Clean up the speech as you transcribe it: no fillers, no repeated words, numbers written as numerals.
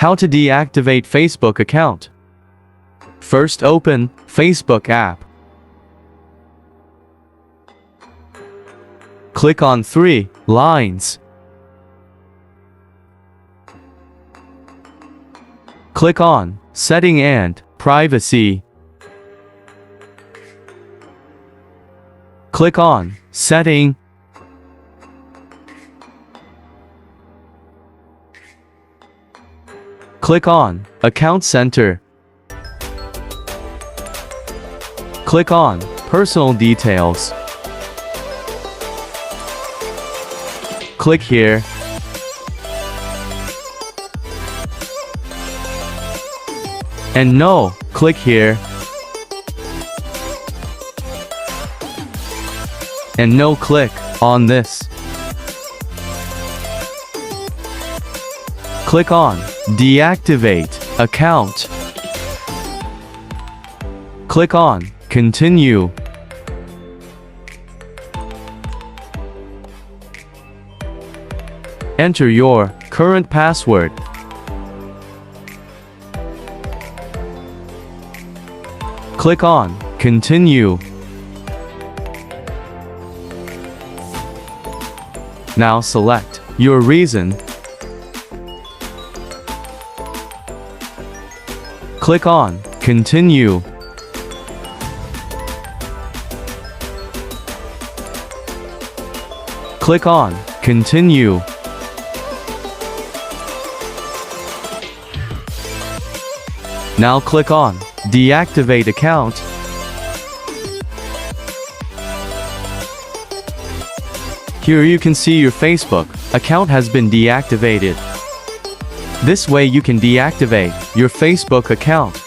How to deactivate Facebook account. First, open Facebook app. Click on 3 lines. Click on Setting and Privacy. Click on Setting. Click on Account Center. Click on Personal Details. Click here. And no, click here. And no, click on this. Click on Deactivate Account. Click on Continue. Enter your current password. Click on Continue. Now select your reason. Click on Continue. Click on Continue. Now click on Deactivate Account. Here you can see your Facebook account has been deactivated. This way you can deactivate your Facebook account.